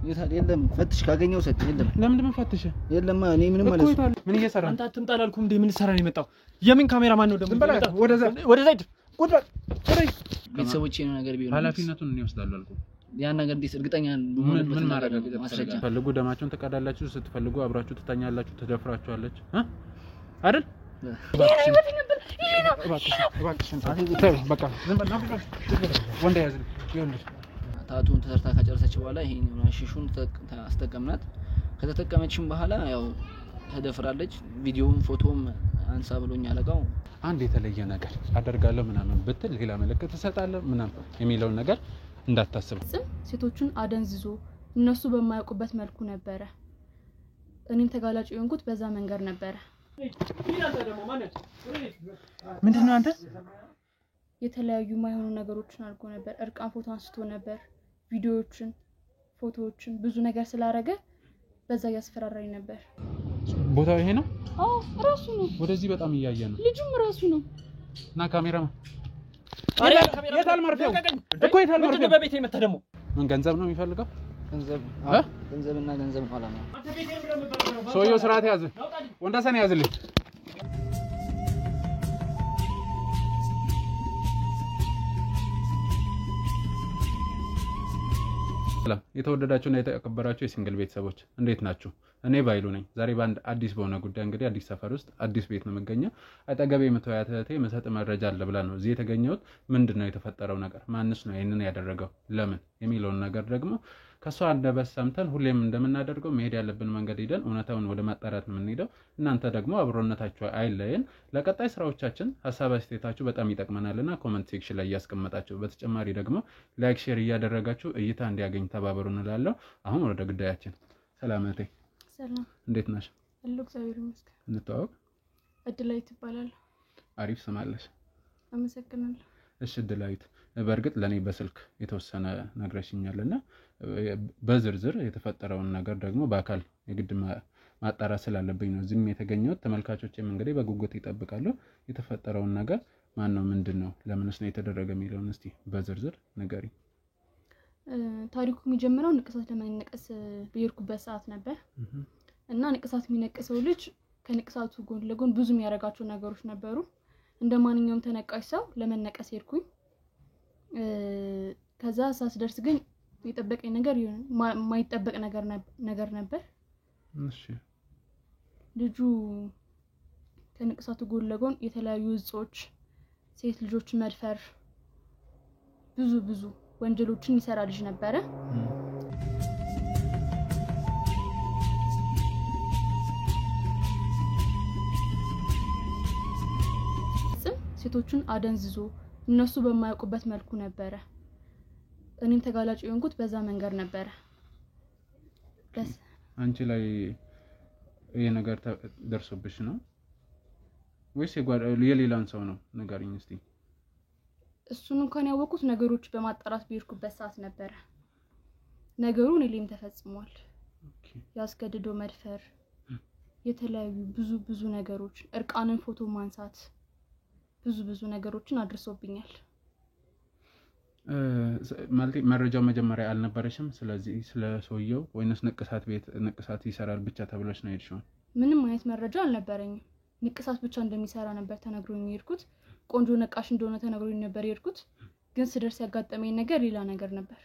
የለም ፈትሽ ካገኘው ሰጥ የለም ለምን እንደምፈትሽ የለም እኔ ምንም ማለት ምን እየሰራ አንተ አትምጣላልኩም እንዴ ምን ሰራ ነው የመጣው የምን ካሜራ ማን ነው ደግሞ ወደዛ ሂድ ቤተሰቦቼ ነው ነገር ቢሆን ኃላፊነቱን እኔ ወስዳለሁ አልኩ ያን ነገር እንዴት እርግጠኛ ምን ማድረግ ፈልጉ ደማቸውን ተቀዳላችሁ ስትፈልጉ አብራችሁ ትተኛላችሁ ትደፍራችኋለች አይደል በቃ ዝም በልና ወንድ ያዝልኝ ይኸውልሽ ታቱን ተሰርታ ከጨረሰች በኋላ ይሄን ሽሹን አስተቀምናት ከተጠቀመችም በኋላ ያው ተደፍራለች ቪዲዮም ፎቶም አንሳ ብሎኝ አለቃው አንድ የተለየ ነገር አደርጋለሁ ምናምን ብትል ሌላ መልእክት ተሰጣለህ ምናምን የሚለው ነገር እንዳታስብ ሴቶቹን አደንዝዞ እነሱ በማያውቁበት መልኩ ነበር እኔም ተጋላጭ የሆንኩት በዛ መንገድ ነበር ምንድነው አንተ የተለያዩ ማይሆኑ ነገሮችን አድርጎ ነበር እርቃን ፎቶ አንስቶ ነበር ቪዲዮዎችን ፎቶዎችን ብዙ ነገር ስላረገ በዛ ያስፈራራኝ ነበር ቦታው ይሄ ነው አዎ ራሱ ነው ወደዚህ በጣም እያየ ነው ልጁም ራሱ ነው እና ካሜራማ የታል ማርፊያው እኮ የታል ማርፊያው በቤቴ መጣ ደግሞ ምን ገንዘብ ነው የሚፈልገው ገንዘብና ገንዘብ ኋላ ነው ሰውየው ስርዓት ያዝ ወንዳሰን ያዝልኝ ሰላም የተወደዳችሁና የተከበራችሁ የሲንግል ቤተሰቦች እንዴት ናችሁ እኔ ባይሉ ነኝ ዛሬ ባንድ አዲስ በሆነ ጉዳይ እንግዲህ አዲስ ሰፈር ውስጥ አዲስ ቤት ነው መገኘው አጠገቤ መተያየቴ መሰጥ መረጃ አለ ብላ ነው እዚህ የተገኘሁት ምንድነው የተፈጠረው ነገር ማንስ ነው ይሄንን ያደረገው ለምን የሚለውን ነገር ደግሞ ከሷ አንደበት ሰምተን ሁሌም እንደምናደርገው መሄድ ያለብን መንገድ ሄደን እውነታውን ወደ ማጣራት ነው የምንሄደው እናንተ ደግሞ አብሮነታችሁ አይለየን ለቀጣይ ስራዎቻችን ሐሳብ አስተያየታችሁ በጣም ይጠቅመናልና ኮሜንት ሴክሽን ላይ ያስቀምጣችሁ በተጨማሪ ደግሞ ላይክ ሼር እያደረጋችሁ እይታ እንዲያገኝ ተባበሩን እላለሁ አሁን ወደ ጉዳያችን ሰላምቴ ሰላም እንዴት ነሽ አሎ እግዚአብሔር ይመስገን እንተዋወቅ እድላይት ይባላል አሪፍ ስም አለሽ አመሰግናለሁ እሺ እድላይት በርግጥ ለኔ በስልክ የተወሰነ ነግረሽኛልና በዝርዝር የተፈጠረውን ነገር ደግሞ በአካል የግድ ማጣራት ስላለብኝ ነው ዝም የተገኘሁት ተመልካቾቼም እንግዲህ በጉጉት ይጠብቃሉ የተፈጠረውን ነገር ማን ነው ምንድነው ለምንስ ነው የተደረገ የሚለውን እስቲ በዝርዝር ንገሪ ታሪኩ የሚጀምረው ንቅሳት ለማይነቀስ በየርኩበት ሰዓት ነበር እና ንቅሳት የሚነቀሰው ልጅ ከንቅሳቱ ጎን ለጎን ብዙ የሚያረጋቸው ነገሮች ነበሩ እንደማንኛውም ተነቃሽ ሰው ለመነቀስ ሄድኩኝ ከዛ ሳስደርስ ግን የጠበቀኝ ነገር ማይጠበቅ ነገር ነበር እሺ ልጁ ከንቅሳቱ ጎን ለጎን የተለያዩ እጾች ሴት ልጆች መድፈር ብዙ ወንጀሎችን ይሰራ ልጅ ነበር ሴቶቹን አደንዝዞ እነሱ በማያውቁበት መልኩ ነበር እኔም ተጋላጭ የሆንኩት በዛ መንገድ ነበር አንቺ ላይ የነገር ደርሶብሽ ነው ወይስ የሌላን ሰው ነው ንገሪኝ እስቲ እሱን እንኳን ያወቁት ነገሮች በማጣራት ቢርኩበት ሰዓት ነበር ነገሩን እኔም ተፈጽሟል ያስገድዶ መድፈር የተለያዩ ብዙ ነገሮች እርቃንን ፎቶ ማንሳት ብዙ ነገሮችን አድርሶብኛል ማለት መረጃው መጀመሪያ አልነበረሽም ስለዚህ ስለ ሶየው ወይንስ ንቅሳት ይሰራል ብቻ ተብለሽ ነው የሄድሽው ምንም አይነት መረጃ አልነበረኝም ንቅሳት ብቻ እንደሚሰራ ነበር ተነግሮኝ የሄድኩት ቆንጆ ነቃሽ እንደሆነ ተነግሮኝ ነበር የሄድኩት ግን ስደርስ ያጋጠመኝ ነገር ሌላ ነገር ነበር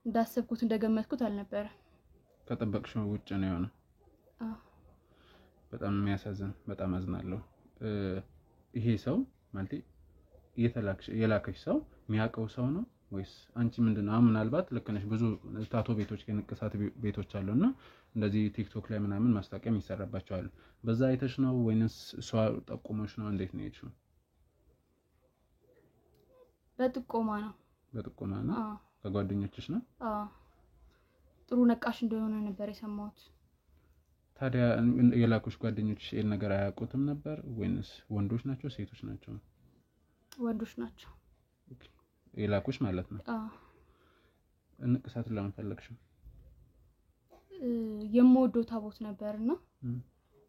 እንዳሰብኩት እንደገመትኩት አልነበረ ከጠበቅሽው ውጭ ነው የሆነው በጣም የሚያሳዝን በጣም አዝናለሁ ይሄ ሰው ማለት የላከሽ ሰው የሚያቀው ሰው ነው ወይስ አንቺ ምንድነው ምናልባት ለከነሽ ብዙ ታቶ ቤቶች ከንቅሳት ቤቶች አሉና እንደዚህ ቲክቶክ ላይ ምናምን ማስታወቂያም ይሰራባቸዋል በዛ አይተሽ ነው ወይንስ ሰው ጠቆመሽ ነው እንዴት ነው የሄድሽው በጥቆማ ነው ከጓደኞችሽ ነው ጥሩ ነቃሽ እንደሆነ ነበር የሰማሁት ታዲያ የላኩሽ ጓደኞችሽ ይሄን ነገር አያውቁትም ነበር ወይንስ ወንዶች ናቸው ሴቶች ናቸው ወንዶች ናቸው የላኩሽ ማለት ነው ንቅሳት ለምን ፈለግሽው የምወደው ታቦት ነበርና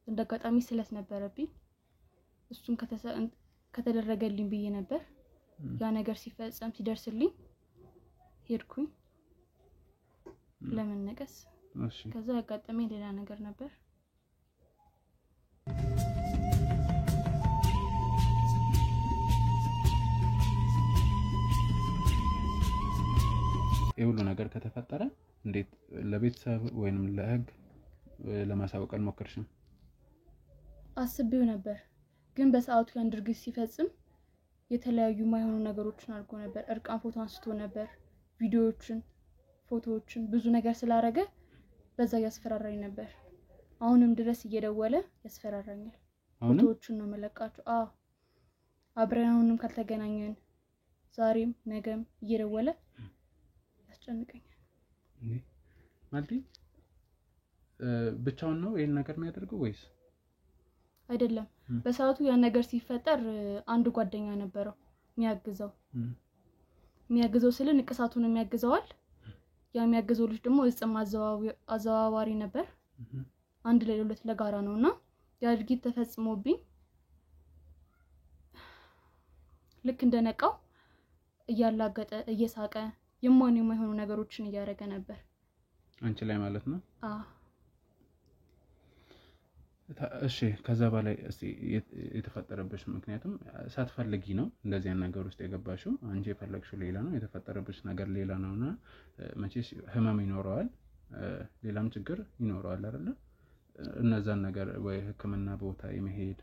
እንደጋጣሚ ስለት ነበረብኝ እሱን ከተደረገልኝ ብዬ ነበር ያ ነገር ሲፈጸም ሲደርስልኝ ሄድኩኝ ለመነቀስ። እሺ ከዛ ያጋጠመኝ ሌላ ነገር ነበር። የሁሉ ነገር ከተፈጠረ እንዴት ለቤተሰብ ወይንም ለህግ ለማሳወቅ አልሞከርሽም? አስቤው ነበር፣ ግን በሰዓቱ ያን ድርጊት ሲፈጽም የተለያዩ ማይሆኑ ነገሮችን አድርጎ ነበር። እርቃን ፎቶ አንስቶ ነበር፣ ቪዲዮዎችን፣ ፎቶዎችን ብዙ ነገር ስላረገ በዛ ያስፈራራኝ ነበር። አሁንም ድረስ እየደወለ ያስፈራራኛል። ፎቶዎችን ነው መለቃቸው። አብረን አሁንም ካልተገናኘን ዛሬም ነገም እየደወለ ያስጨንቀኛል። ማለት ብቻውን ነው ይሄን ነገር የሚያደርገው ወይስ አይደለም? በሰዓቱ ያን ነገር ሲፈጠር አንድ ጓደኛ ነበረው የሚያግዘው ስለ ንቅሳቱን የሚያግዘዋል። ያ የሚያግዘው ልጅ ደግሞ እጽም አዘዋዋሪ ነበር። አንድ ላይ ሁለት ለጋራ ነውና ያ ድርጊት ተፈጽሞብኝ ልክ እንደነቃው እያላገጠ እየሳቀ የማይሆኑ ነገሮችን እያደረገ ነበር አንቺ ላይ ማለት ነው። እሺ ከዛ በላይ እስቲ የተፈጠረብሽ ምክንያቱም ሳትፈልጊ ነው እንደዚህ አይነት ነገር ውስጥ የገባሽው። አንቺ የፈለግሽው ሌላ ነው፣ የተፈጠረብሽ ነገር ሌላ ነውና መቼስ ህመም ይኖረዋል፣ ሌላም ችግር ይኖረዋል አይደል? እነዛን ነገር ወይ ህክምና ቦታ የመሄድ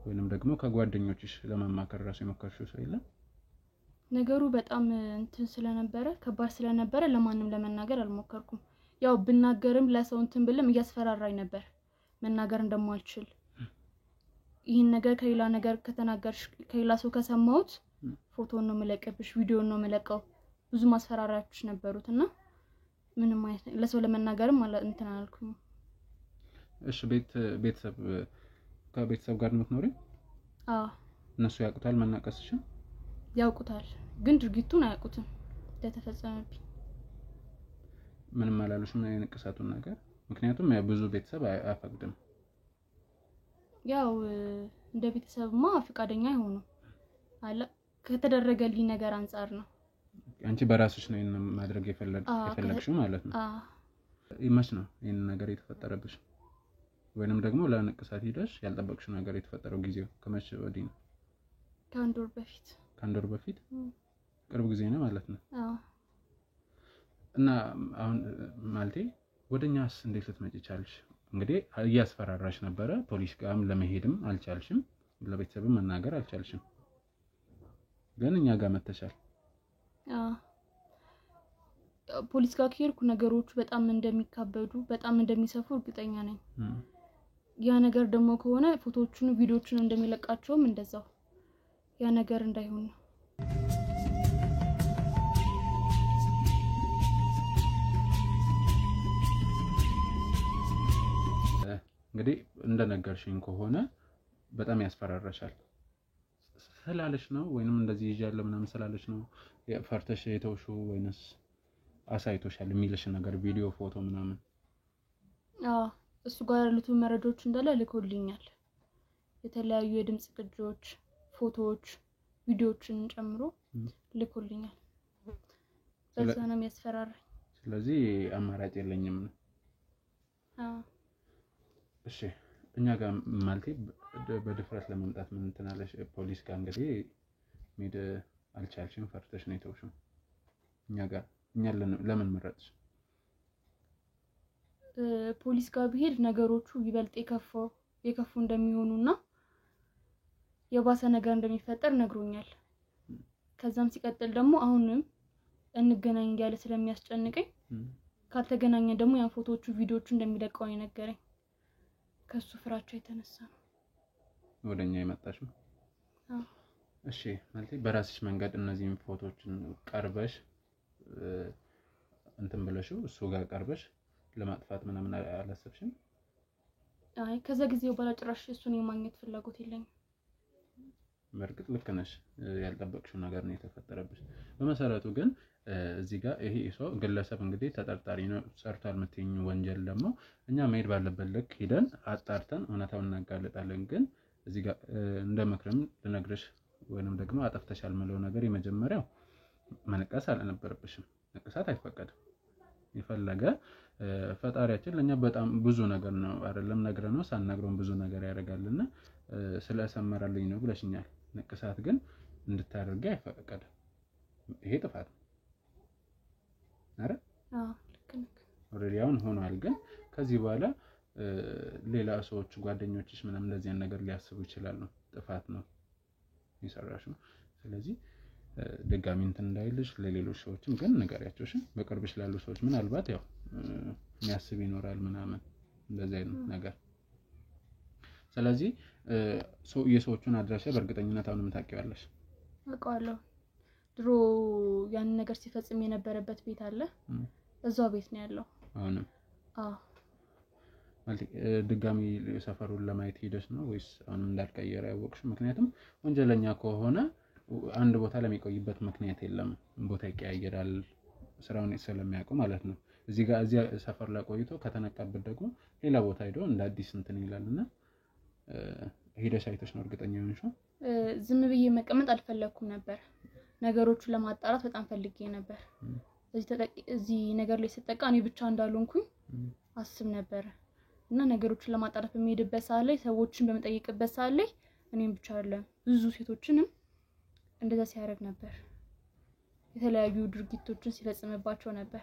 ወይንም ደግሞ ከጓደኞችሽ ለማማከር ራሱ የሞከርሽው ሰው የለም? ነገሩ በጣም እንትን ስለነበረ ከባድ ስለነበረ ለማንም ለመናገር አልሞከርኩም። ያው ብናገርም ለሰው እንትን ብልም እያስፈራራኝ ነበር መናገር እንደማልችል። ይሄን ነገር ከሌላ ነገር ከተናገርሽ ከሌላ ሰው ከሰማሁት ፎቶን ነው መለቀብሽ፣ ቪዲዮን ነው መለቀው ብዙ ማስፈራራቶች ነበሩትና ምንም አይነት ለሰው ለመናገርም እንትን አላልኩም። እሺ ቤተሰብ ከቤተሰብ ጋር ነው የምትኖሪው? እነሱ ያውቁታል መናቀስሽን? ያውቁታል፣ ግን ድርጊቱን አያውቁትም እንደተፈጸመብኝ። ምንም አላሉሽም የንቅሳቱን ነገር? ምክንያቱም ብዙ ቤተሰብ አያፈቅድም። ያው እንደ ቤተሰብማ ፍቃደኛ አይሆኑም አለ ከተደረገልኝ ነገር አንፃር ነው። አንቺ በራስሽ ነው ይሄን ማድረግ የፈለግሽው ማለት ነው? ይመች ነው ይሄን ነገር የተፈጠረብሽ? ወይንም ደግሞ ለንቅሳት ሄደሽ ያልጠበቅሽው ነገር የተፈጠረው ጊዜው ከመቼ ወዲህ ነው? ከአንድ ወር በፊት። ከአንድ ወር በፊት? ቅርብ ጊዜ ነው ማለት ነው። እና አሁን ማለቴ ወደኛስ እንዴት ልትመጪ ቻልሽ? እንግዲህ እያስፈራራሽ ነበረ፣ ፖሊስ ጋርም ለመሄድም አልቻልሽም፣ ለቤተሰብም መናገር አልቻልሽም፣ ግን እኛ ጋር መተሻል። ፖሊስ ጋር ከሄድኩ ነገሮቹ በጣም እንደሚካበዱ በጣም እንደሚሰፉ እርግጠኛ ነኝ። ያ ነገር ደግሞ ከሆነ ፎቶዎቹን ቪዲዮዎቹን እንደሚለቃቸውም እንደዛው ያ ነገር እንዳይሆን ነው። እንግዲህ እንደነገርሽኝ ከሆነ በጣም ያስፈራራሻል ስላለሽ ነው ወይንም እንደዚህ ይያለው ምናምን ስላለሽ ነው ፈርተሽ የተውሹ ወይንስ አሳይቶሻል የሚልሽ ነገር ቪዲዮ ፎቶ ምናምን? እሱ ጋር ያሉት መረጃዎች እንዳለ ልኮልኛል። የተለያዩ የድምጽ ቅጂዎች፣ ፎቶዎች፣ ቪዲዮዎችን ጨምሮ ልኮልኛል። በዛ ነው የሚያስፈራራኝ። ስለዚህ አማራጭ የለኝም ነው። እሺ እኛ ጋር ማለቴ በድፍረት ለመምጣት ምን እንትናለሽ? ፖሊስ ጋር እንግዲህ ሜድ አልቻልሽም፣ ፈርተሽ ነው የተውሽው። እኛ ለምን መረጥሽ? ፖሊስ ጋር ቢሄድ ነገሮቹ ይበልጥ የከፉ እንደሚሆኑና የባሰ ነገር እንደሚፈጠር ነግሮኛል። ከዛም ሲቀጥል ደግሞ አሁንም እንገናኝ ያለ ስለሚያስጨንቀኝ ካልተገናኘን ደግሞ ያን ፎቶዎቹ ቪዲዮዎቹ እንደሚለቀው የነገረኝ ከሱ ፍራቻ የተነሳ ነው ወደኛ የመጣሽው። እሺ ማለት በራስሽ መንገድ እነዚህን ፎቶዎችን ቀርበሽ እንትን ብለሽው እሱ ጋር ቀርበሽ ለማጥፋት ምናምን አላሰብሽም? አይ ከዛ ጊዜው በኋላ ጭራሽ እሱን የማግኘት ፍላጎት የለኝም። በርግጥ ልክ ነሽ፣ ያልጠበቅሽው ነገር ነው የተፈጠረብሽ። በመሰረቱ ግን እዚህ ጋር ይሄ ሰው ግለሰብ እንግዲህ ተጠርጣሪ ነው፣ ሰርቷል የምትይኝ ወንጀል ደግሞ እኛ መሄድ ባለበት ልክ ሄደን አጣርተን እውነታውን እናጋለጣለን። ግን እዚህ ጋር እንደ ምክርም ልነግርሽ ወይንም ደግሞ አጠፍተሻል የምለው ነገር የመጀመሪያው መነቀስ አልነበረብሽም። ንቅሳት አይፈቀድም። የፈለገ ፈጣሪያችን ለኛ በጣም ብዙ ነገር ነው አይደለም ነግረነው ሳንነግረው ብዙ ነገር ያደርጋልና ስለሰመረልኝ ነው ብለሽኛል። ንቅሳት ግን እንድታደርጊ አይፈቀድም። ይሄ ጥፋት ነው አረ ልክ ነህ። ኦሬዲ አሁን ሆኗል። ግን ከዚህ በኋላ ሌላ ሰዎች ጓደኞችሽ ምናምን እንደዚህ ነገር ሊያስቡ ይችላሉ። ጥፋት ነው ይሰራሽው። ስለዚህ ድጋሚ እንትን እንዳይልሽ ለሌሎች ሰዎችም ግን ንገሪያቸው። እሺ በቅርብሽ ላሉ ሰዎች ምናልባት ያው የሚያስብ ይኖራል ምናምን እንደዚህ አይነት ነገር። ስለዚህ የሰዎቹን አድራሻ በእርግጠኝነት አሁንም ታውቂዋለሽ? አውቀዋለሁ። ድሮ ያን ነገር ሲፈጽም የነበረበት ቤት አለ። እዛው ቤት ነው ያለው አሁንም። ማለት ድጋሚ ሰፈሩን ለማየት ሄደሽ ነው ወይስ አሁንም እንዳልቀየረ ያወቅሽ? ምክንያቱም ወንጀለኛ ከሆነ አንድ ቦታ ለሚቆይበት ምክንያት የለም። ቦታ ይቀያየራል ስራውን ስለሚያውቁ ማለት ነው። እዚህ ሰፈር ላይ ቆይቶ ከተነቃበት ደግሞ ሌላ ቦታ ሄዶ እንደ አዲስ እንትን ይላልና ሄደሽ አይተሽ ነው እርግጠኛ ሆነሽ? ዝም ብዬ መቀመጥ አልፈለኩም ነበር። ነገሮቹን ለማጣራት በጣም ፈልጌ ነበር። እዚህ ነገር ላይ ስጠቃ እኔ ብቻ እንዳልሆንኩኝ አስብ ነበር እና ነገሮችን ለማጣራት በሚሄድበት ሰዓት ላይ ሰዎችን በመጠየቅበት ሰዓት ላይ እኔም ብቻ አይደለም ብዙ ሴቶችንም እንደዛ ሲያደርግ ነበር። የተለያዩ ድርጊቶችን ሲፈጽምባቸው ነበር።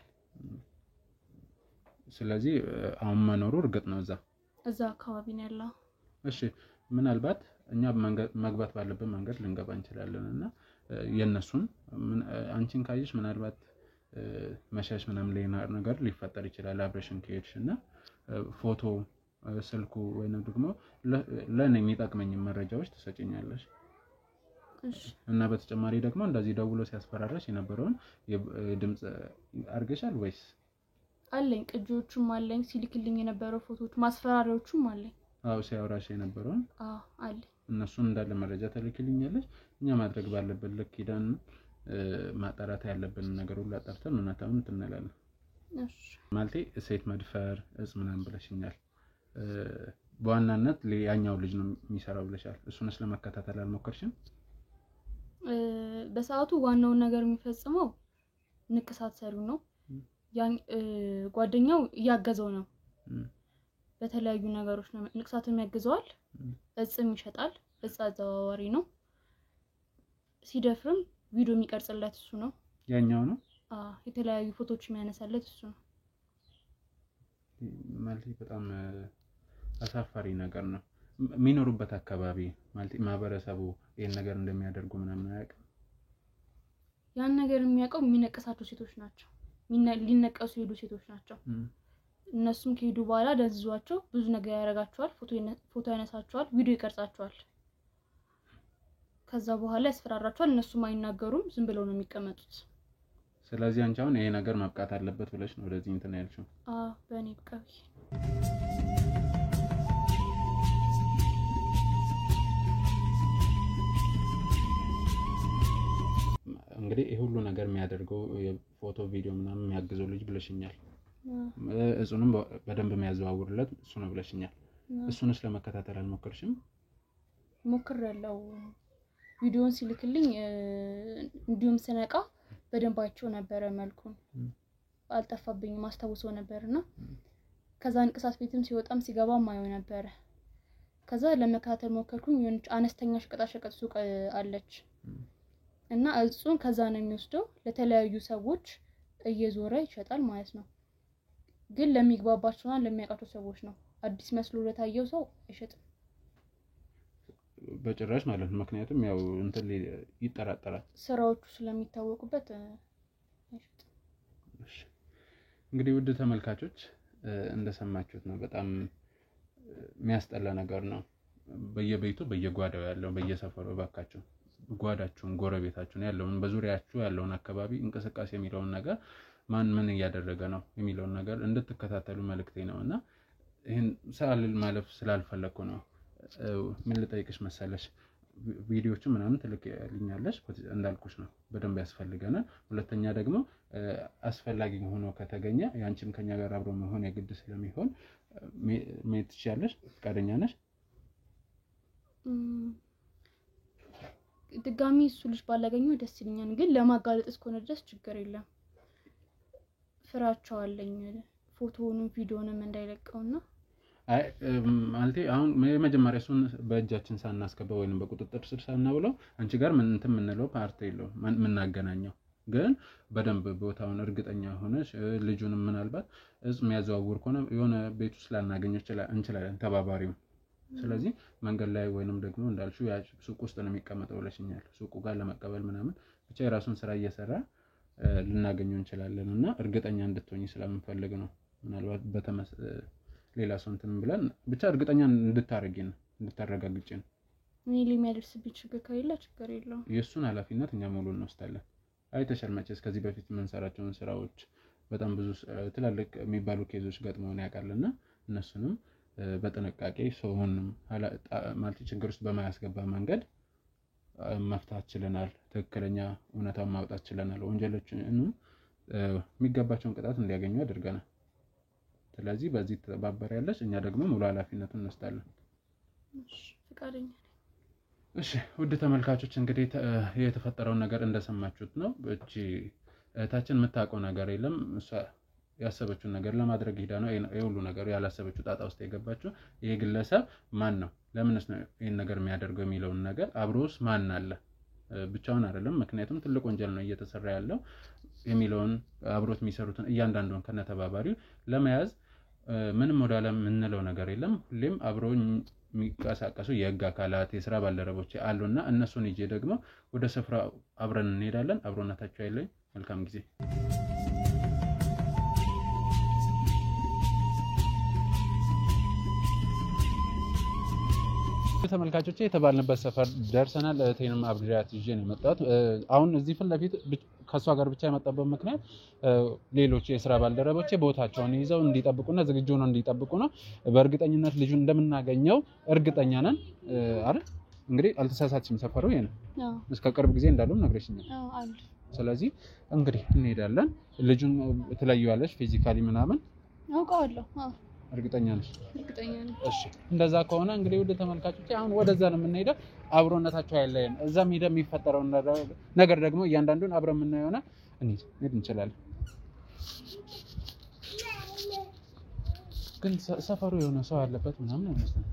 ስለዚህ አሁን መኖሩ እርግጥ ነው እዛ አካባቢ ነው ያለው። እሺ ምናልባት እኛ መግባት ባለበት መንገድ ልንገባ እንችላለንና የነሱን አንቺን ካይሽ ምናልባት መሻሽ ምናምን ላይ ነገር ሊፈጠር ይችላል። አብረሽን ከሄድሽና ፎቶ ስልኩ ወይንም ደግሞ ለኔ የሚጠቅመኝ መረጃዎች ትሰጪኛለሽ። እሺ እና በተጨማሪ ደግሞ እንደዚህ ደውሎ ሲያስፈራራሽ የነበረውን ድምጽ አርገሻል ወይስ? አለኝ፣ ቅጂዎቹም አለኝ፣ ሲልክልኝ የነበረው ፎቶዎች ማስፈራሪያዎቹም አለኝ። ሲያወራሽ የነበረውን አለኝ። እነሱን እንዳለ መረጃ ተልክልኛለሽ። እኛ ማድረግ ባለበት ልክ ሄደን ማጣራት ያለብን ነገር ሁሉ አጣርተን እውነታውን እንላለን። እሺ ማለቴ ሴት መድፈር እጽ ምናምን ብለሽኛል። በዋናነት ያኛው ልጅ ነው የሚሰራው ብለሻል። እሱንስ ለመከታተል አልሞከርሽም? በሰዓቱ ዋናውን ነገር የሚፈጽመው ንቅሳት ሰሪው ነው። ጓደኛው እያገዘው ነው። በተለያዩ ነገሮች ነው ንቅሳትም ያግዘዋል። እጽም ይሸጣል። እጽ አዘዋዋሪ ነው። ሲደፍርም ቪዲዮ የሚቀርጽለት እሱ ነው። ያኛው ነው? የተለያዩ ፎቶዎች የሚያነሳለት እሱ ነው። ማለት በጣም አሳፋሪ ነገር ነው። የሚኖሩበት አካባቢ ማለት ማህበረሰቡ ይሄን ነገር እንደሚያደርጉ ምናምን አያውቅም? ያን ነገር የሚያውቀው የሚነቀሳቸው ሴቶች ናቸው። ሊነቀሱ ሄዱ ሴቶች ናቸው። እነሱም ከሄዱ በኋላ ደንዝዟቸው ብዙ ነገር ያደርጋቸዋል። ፎቶ ያነሳቸዋል፣ ቪዲዮ ይቀርጻቸዋል። ከዛ በኋላ ያስፈራራቸዋል። እነሱም አይናገሩም፣ ዝም ብለው ነው የሚቀመጡት። ስለዚህ አንቺ አሁን ይሄ ነገር ማብቃት አለበት ብለሽ ነው ወደዚህ እንትን ያልሽው? በእኔ ብቃቢ እንግዲህ ይሄ ሁሉ ነገር የሚያደርገው የፎቶ ቪዲዮ ምናምን የሚያግዘው ልጅ ብለሽኛል። እሱንም በደንብ የሚያዘዋውርለት እሱ ነው ብለሽኛል። እሱንስ ለመከታተል አልሞከርሽም? ሞክሬያለሁ። ቪዲዮውን ሲልክልኝ እንዲሁም ስነቃ በደንብ አይቼው ነበረ። መልኩን አልጠፋብኝም፣ አስታውሰው ነበርና ከዛ ንቅሳት ቤትም ሲወጣም ሲገባም ማየው ነበረ። ከዛ ለመከታተል ሞከርኩኝ። የሆነች አነስተኛ ሸቀጣሸቀጥ ሱቅ አለች እና እጹን ከዛ ነው የሚወስደው። ለተለያዩ ሰዎች እየዞረ ይሸጣል ማለት ነው። ግን ለሚግባባቸውና ለሚያውቃቸው ሰዎች ነው። አዲስ መስሎ ለታየው ሰው አይሸጥም በጭራሽ ማለት ነው። ምክንያቱም ያው እንትን ይጠራጠራል፣ ስራዎቹ ስለሚታወቁበት አይሸጥም። እንግዲህ ውድ ተመልካቾች እንደሰማችሁት ነው። በጣም የሚያስጠላ ነገር ነው። በየቤቱ በየጓዳው ያለው በየሰፈሩ ባካችሁ ጓዳችሁን፣ ጎረቤታችሁን ያለውን በዙሪያችሁ ያለውን አካባቢ እንቅስቃሴ የሚለውን ነገር ማን ምን እያደረገ ነው የሚለውን ነገር እንድትከታተሉ መልእክቴ ነውና ይሄን ሳልል ማለፍ ስላልፈለኩ ነው። ምን ልጠይቅሽ መሰለሽ? ቪዲዮቹ ምናምን ትልክልኛለሽ እንዳልኩሽ ነው። በደንብ ያስፈልገናል። ሁለተኛ ደግሞ አስፈላጊ ሆኖ ከተገኘ ያንቺም ከኛ ጋር አብሮ መሆን የግድ ስለሚሆን ምን ትችያለሽ? ፈቃደኛ ነሽ? ድጋሚ እሱ ልጅ ባላገኘው ደስ ይለኛል። ግን ለማጋለጥ እስከሆነ ድረስ ችግር የለም። ፍራቻለኝ ፎቶውንም ቪዲዮንም እንዳይለቀውና አይ ማለት አሁን የመጀመሪያ እሱን በእጃችን ሳናስገባ ወይንም በቁጥጥር ስር ሳናውለው አንቺ ጋር ምን እንትን ምንለው ፓርት የለው ምናገናኘው ግን በደንብ ቦታውን እርግጠኛ ሆነሽ ልጁንም ምናልባት እጽ የሚያዘዋውር ከሆነ የሆነ ቤት ውስጥ ላናገኘው እንችላለን ተባባሪው ስለዚህ መንገድ ላይ ወይንም ደግሞ እንዳልሽው ያ ሱቅ ውስጥ ነው የሚቀመጠው ብለሽኛል ሱቁ ጋር ለመቀበል ምናምን ብቻ የራሱን ስራ እየሰራ ልናገኘው እንችላለንና እርግጠኛ እንድትሆኚ ስለምንፈልግ ነው ምናልባት ሌላ ሰው እንትን ብለን ብቻ እርግጠኛ እንድታረጋግጪ ነው ምን ሊመልስብኝ ችግር ካለ ችግር የለውም የሱን ኃላፊነት እኛ ሙሉ እንወስዳለን አይተሻል መቼስ ከዚህ በፊት የምንሰራቸውን ስራዎች በጣም ብዙ ትላልቅ የሚባሉ ኬዞች ገጥመውን ያውቃልና እነሱንም በጥንቃቄ ሰውንም ማለት ችግር ውስጥ በማያስገባ መንገድ መፍታት ችለናል ትክክለኛ እውነታውን ማውጣት ችለናል ወንጀሎችን የሚገባቸውን ቅጣት እንዲያገኙ አድርገናል ስለዚህ በዚህ ተባባሪ ያለሽ እኛ ደግሞ ሙሉ ኃላፊነቱን እንወስዳለን እሺ ፍቃደኛ እሺ ውድ ተመልካቾች እንግዲህ የተፈጠረውን ነገር እንደሰማችሁት ነው እቺ እታችን የምታውቀው ነገር የለም እሷ ያሰበችው ነገር ለማድረግ ሄዳ ነው የሁሉ ነገር ያላሰበችው ጣጣ ውስጥ የገባችው ይሄ ግለሰብ ማን ነው ለምንስ ነው ይሄን ነገር የሚያደርገው የሚለውን ነገር አብሮስ ማን አለ ብቻውን አይደለም ምክንያቱም ትልቅ ወንጀል ነው እየተሰራ ያለው የሚለውን አብሮት የሚሰሩትን እያንዳንዱን ከነተባባሪው ለመያዝ ምንም ወዳለ ምንለው ነገር የለም ሁሌም አብሮኝ የሚቀሳቀሱ የህግ አካላት የሥራ ባልደረቦች አሉና እነሱን ይዤ ደግሞ ወደ ስፍራው አብረን እንሄዳለን አብሮነታቸው አይለኝ መልካም ጊዜ ተመልካቾቼ የተባልንበት ሰፈር ደርሰናል እቴንም አብሪያት ይዤ ነው የመጣሁት አሁን እዚህ ፊት ለፊት ከሷ ጋር ብቻ የመጣበት ምክንያት ሌሎች የሥራ ባልደረቦች ቦታቸውን ይዘው እንዲጠብቁና ዝግጁ ሆነው እንዲጠብቁ ነው በእርግጠኝነት ልጁን እንደምናገኘው እርግጠኛ ነን አይደል እንግዲህ አልተሳሳትሽም ሰፈሩ ይሄ ነው እስከ ቅርብ ጊዜ እንዳሉም ነግረሽኛል አሉ ስለዚህ እንግዲህ እንሄዳለን ልጁን ትለዩዋለሽ ፊዚካሊ ምናምን አውቀዋለሁ እርግጠኛ ነሽ እርግጠኛ ነኝ እሺ እንደዛ ከሆነ እንግዲህ ወደ ተመልካቾች አሁን ወደዛ ነው የምንሄደው አብሮነታቸው ያለየን እዛም ሄደ የሚፈጠረው ነገር ደግሞ እያንዳንዱን አብረን የምናየውና እንሂድ እንችላለን ግን ሰፈሩ የሆነ ሰው ያለበት ምናምን አይመስልም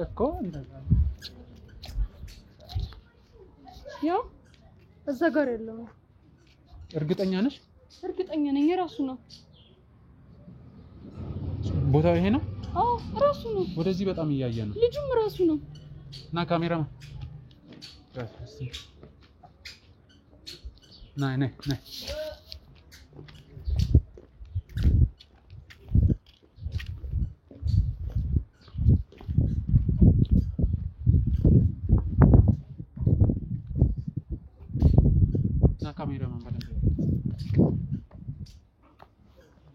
እኮ እንደዛ ያው እዛ ጋር ያለው እርግጠኛ ነሽ እርግጠኛ ነኝ የራሱ ነው ቦታው ይሄ ነው አዎ ራሱ ነው ወደዚህ በጣም እያየ ነው ልጁም ራሱ ነው እና ካሜራማን ነይ ካሜራማን በደንብ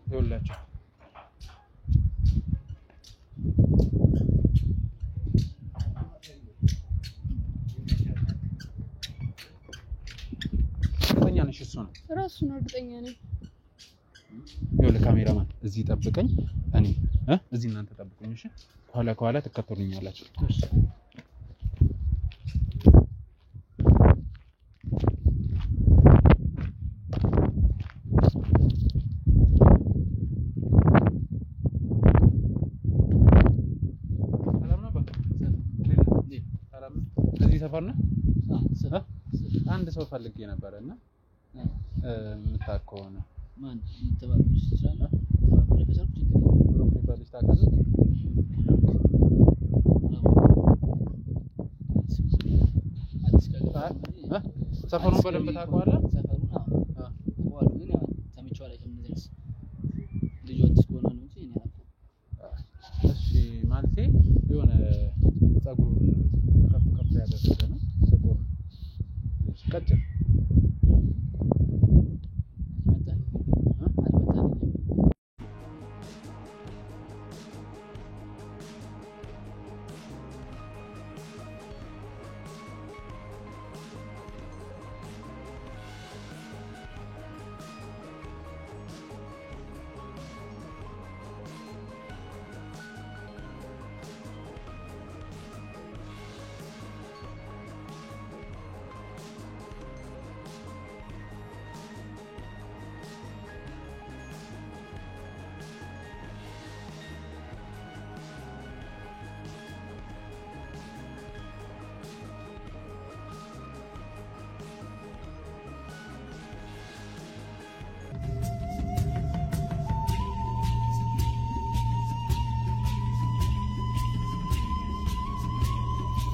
ይኸውላችሁ እርግጠኛ ነሽ እሱ ነው ራሱ ነው እርግጠኛ ነኝ ይኸውልህ ካሜራማን እዚህ ጠብቀኝ እኔ እዚህ እናንተ ጠብቁኝ እሺ ከኋላ ትከተሉኛላችሁ ሰፈር ነው አንድ ሰው ፈልጌ ነበርና የምታውቀው ነው ማን ተባብረሽ ይችላል ተባብረሽ ከሰሩት ችግር ግሩፕ ይባልሽ ታውቃለህ ሰፈሩን በደንብ ታውቀዋለህ ሰፈሩን አዎ ግን ያው ሰምቼዋለሁ እንደዚህ ልጆች ከሆነ ነው እንጂ እኔ አላውቅም እሺ ማለቴ የሆነ ጸጉሩን ከፍ ያደረገ ነው ጥቁር ቀጭን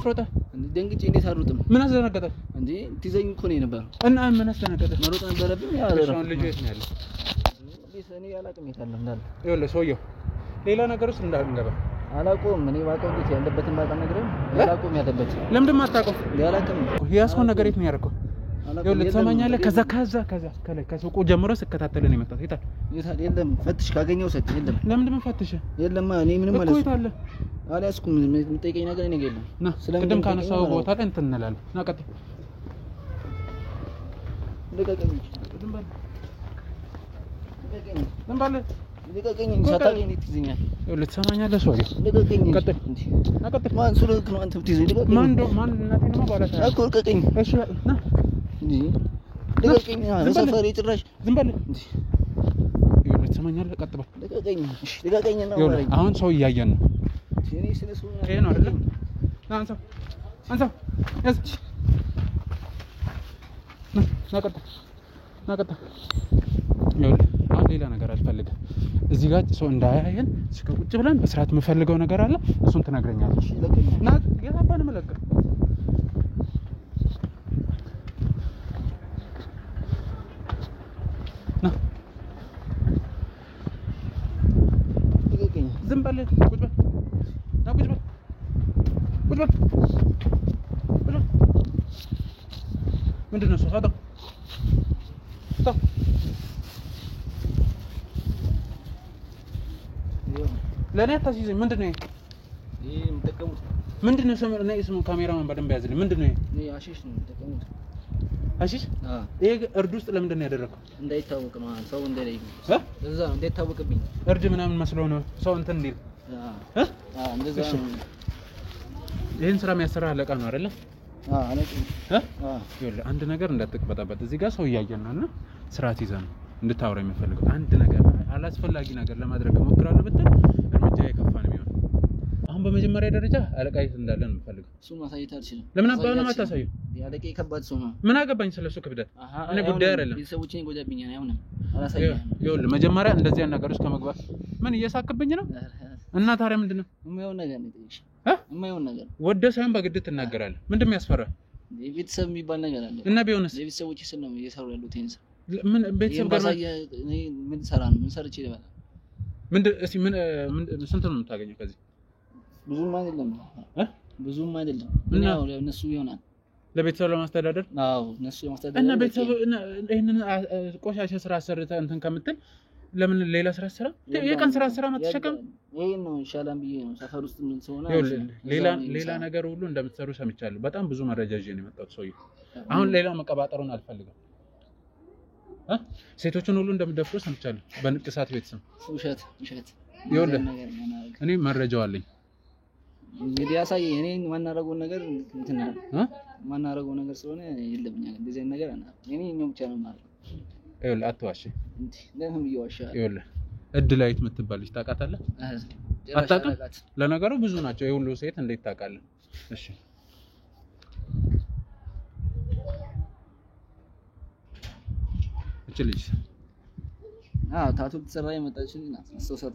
አስሮጠ ደንግጬ እንዴት አልሮጥም? ምን አስደነገጠ እንዴ? ትይዘኝ እኮ ነው የነበረው እና ምን አስደነገጠ? መሮጥ ነበረብኝ። ያ አሁን ልጅ የት ነው ያለው? እኔ ያላቅም የታለ እንዳለ ይኸውልህ ሰውየው ሌላ ነገር ውስጥ እንዳንገባ አላቆም። እኔ ባቀው እንዴት ያለበትን ባቃ ነገር ያላቆም ያለበት ለምንድን ማታውቀው? ያላቅም ያስኮን ነገር የት ነው ያደረገው? ይኸውልህ ትሰማኛለህ? ከዛ ከሱቁ ጀምሮ ስከታተልን የመጣው የታል? የለም ፈትሽ ካገኘው ሰጥ የለም። ለምንድን ነው ፈትሽ? የለም እኔ ምንም ማለት እኮ የታለ? አልያዝኩም። የምጠይቀኝ ነገር እኔ ጋር የለም። ና ቅድም ካነሳው ቦታ ላይ እንትን እንላለን። ና ቀጥል። ልቀቀኝ። ልቀቀኝ። ሳታገኝ ትይዘኛለህ? ይኸውልህ ትሰማኛለህ? ሰውዬው ልቀቀኝ። ቀጥል። ና ቀጥል። ማን ስለክ ነው አንተ ብትይዘኝ? ልቀቀኝ። ማን እናቴ ነው ባላታ እኮ ልቀቀኝ። እሺ ና እንዴ ልቀቀኝ። ሰፈሬ ጭራሽ ዝም በል። ይኸውልህ ትሰማኛለህ? ቀጥ በል። ልቀቀኝ። እሺ ልቀቀኝ ነው ማለት። አሁን ሰው እያየን ነው። እኔ ስለሱ ይሄ ነው አይደል? ና አንሳው ያዝ። ና ቀጥል። ይኸውልህ አሁን ሌላ ነገር አልፈልግም። እዚህ ጋር ሰው እንዳያየን እስከ ቁጭ ብለን በስርዓት የምፈልገው ነገር አለ። እሱን ትነግረኛለህ። ና የታባን መለቀ ና ልቀቀኝ። ዝም በል። ቁጭ በል። ና ቁጭ በል። ምንድን ነው እሱ? ሳተው ለኔ አታስይዘኝ። ምንድን ነው ይሄ? የምጠቀሙት ምንድን ነው? ስሙ ካሜራማን በደንብ ያዝልኝ። ምንድን ነው ይሄ? አሺሽ ነው የምጠቀሙት። አሺሽ? ይሄ እርድ ውስጥ ለምንድን ነው ያደረገው? እንዳይታወቅ ነው ሰው እንዳይለኝ። እዛ እንዳይታወቅብኝ እርድ ምናምን መስሎ ነው ሰው እንትን እንዲል። እንደዛ ነው። ይሄን ስራ የሚያሰራ አለቃ ነው አይደለ? አለቃ። ይኸውልህ አንድ ነገር እንዳትቀበጣበት። እዚህ ጋር ሰው እያየን ነው እና ስርዓት ይዘህ ነው እንድታወራ የሚፈልገው። አንድ ነገር አላስፈላጊ ነገር ለማድረግ እሞክራለሁ ብትል እርምጃ የከፋ ነው የሚሆነው። አሁን በመጀመሪያ ደረጃ አለቃ የት እንዳለ ነው የምፈልገው። እሱን ማሳየት አልችልም። ለምን አባባ ነው የማታሳየው? አለቃዬ ከባድ ሰው ነው። ምን አገባኝ ስለሱ ክብደት? እኔ ጉዳይ አይደለም። ቤተሰቦቼን ይጎዳብኛል። አይሆንም። አላሳየህም። ይኸውልህ መጀመሪያ እንደዚህ አይነት ነገር ውስጥ ከመግባት ምን እየሳቅብኝ ነው? እና ታዲያ ምንድን ነው የማይሆን ነገር ነው የጠየቅሽ? የማይሆን ነገር ወደ ሳይሆን በግድ ትናገራለህ። ምንድን ነው የሚያስፈራ? ቤተሰብ የሚባል ነገር አለ እና ቢሆንስ? ቤተሰቦቼ ስል ነው እየሰሩ ያሉት ይሄን ስራ። ምን ቤተሰብ ጋር ምን ሰራ ነው? ምን ሰርቼ ልበላ? ስንት ነው የምታገኘው ከዚህ? ብዙም አይደለም ብዙም አይደለም። ያው ለነሱ ይሆናል ለቤተሰብ ለማስተዳደር። አዎ እነሱ ለማስተዳደር እና ቤተሰብ ይሄንን ቆሻሻ ስራ አሰርተህ እንትን ከምትል ለምን ሌላ ስራ አሰራ? የቀን ስራ አሰራ ማተሸከም ይሄን ነው ይሻላል ብዬ ነው። ሰፈር ውስጥ ምን ሰውና ሌላ ነገር ሁሉ እንደምትሰሩ ሰምቻለሁ። በጣም ብዙ መረጃ ይዤ ነው የመጣሁት ሰውዬው። አሁን ሌላ መቀባጠሩን አልፈልግም። ሴቶችን ሁሉ እንደምደፍሩ ሰምቻለሁ በንቅሳት ቤተሰብ። ውሸት ይኸውልህ እኔ መረጃው አለኝ። እንግዲህ ያሳየኝ። እኔ ማናረገው ነገር እንትን ማናረገው ነገር ስለሆነ የለብኛል እንደዚህ አይነት ነገር አና እኔ ነው ብቻ ነው ማለት። ይኸውልህ አትዋሽ። ለምን ይዋሻል? ይኸውልህ እድላይት የምትባል ልጅ ታውቃታለህ? አታውቅም? ለነገሩ ብዙ ናቸው። ይሄ ሁሉ ሴት እንዴት ታውቃለህ? እሺ እቺ ልጅ ታቶ ተሰራ የመጣች ልጅ ናት።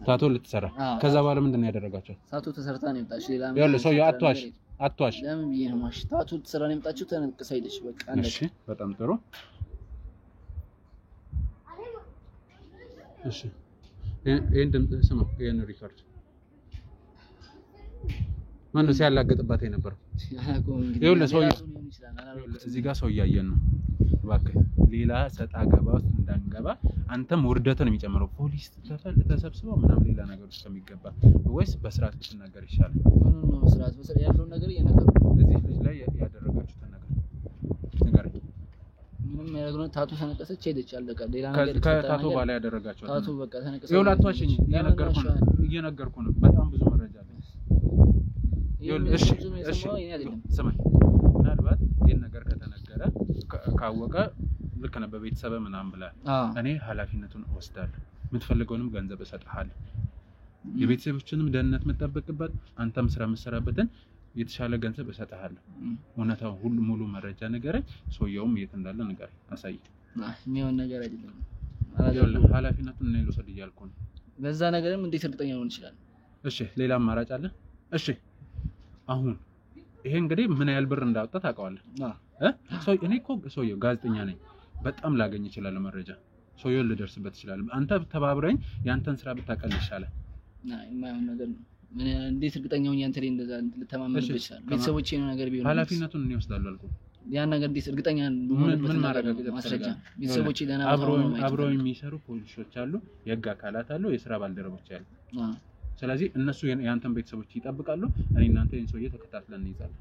ታቶ ልትሰራ ከዛ በኋላ ምንድን ነው ያደረጋቸው? ታቶ ተሰርታ ነው የመጣች። ሌላ ይኸውልህ ሰውዬው አትዋሽ። ለምን ብዬ ነው ማሽ? ታቶ ተሰራ ነው የመጣችው። ተነቅሳ ሄደች በቃ። እሺ በጣም ጥሩ። እሺ ይሄን ድምጽ ስማ። ይሄን ሪከርድ ማነው ሲያላግጥባት የነበረው? ይኸውልህ ሰውዬው እዚህ ጋር ሰው እያየን ነው። እባክህ ሌላ ሰጣ ገባ ውስጥ እንዳንገባ። አንተም ውርደትን የሚጨምረው ፖሊስ ተሰብስበው ምናምን ሌላ ነገር ውስጥ ከሚገባ ወይስ በስርዓት ብትናገር ይሻላል? ነው በስርዓት ያለውን ነገር እየነገሩ እዚህ ልጅ ላይ ያደረጋችሁትን ነገር ንገረኝ። ምንም ያደረገው ታቶ ተነቀሰች ሄደች አለቀ። ሌላ ነገር ከታቶ በኋላ ያደረጋችሁት ታቶ በቃ ተነቀሰች። ይኸውልህ አትዋሽኝ። እየነገርኩ ነው። በጣም ብዙ መረጃ አለኝ። ይኸውልህ እሺ ስማኝ። ምናልባት ይሄን ነገር ከተነገረ ካወቀ ልክ ነው በቤተሰብ ምናምን ብለህ እኔ ኃላፊነቱን እወስዳለሁ። የምትፈልገውንም ገንዘብ እሰጥሃለሁ። የቤተሰቦችንም ደህንነት የምትጠብቅበት አንተም ስራ የምትሰራበትን የተሻለ ገንዘብ እሰጥሃለሁ። እውነታው ሁሉ ሙሉ መረጃ ንገረኝ። ሰውየውም የት እንዳለ ንገረኝ፣ አሳይ። የሚሆን ነገር አይደለም። ይኸውልህ ኃላፊነቱን እኔ ልውሰድ እያልኩ ነው። በዛ ነገርም እንዴት እርግጠኛ ሆን ይችላል? እሺ ሌላ አማራጭ አለ? እሺ አሁን ይሄ እንግዲህ ምን ያህል ብር እንዳወጣ ታውቀዋለህ? እኔ እኮ ሰውዬው ጋዜጠኛ ነኝ። በጣም ላገኝ ይችላል መረጃ ሰውዬው ልደርስበት ይችላል። አንተ ተባብረኝ ያንተን ስራ ብታቀል ይሻላል። የማይሆን ነገር ነው። እንዴት እርግጠኛ ሆኜ አንተ ላይ እንደዛ ልተማመንበት ይችላል? ቤተሰቦቼ ነው ነገር ቢሆን ኃላፊነቱን እኔ ወስዳለሁ አልኩህ። ያን ነገር እንዴት እርግጠኛ ምን ማረጋገጥ ማስረጃ? ቤተሰቦቼ ደህና አብረው የሚሰሩ ፖሊሶች አሉ፣ የህግ አካላት አሉ፣ የስራ ባልደረቦች አሉ። ስለዚህ እነሱ ያንተን ቤተሰቦች ይጠብቃሉ። እኔ እናንተ ይሄን ሰውዬ ተከታትለን እንይዛለን።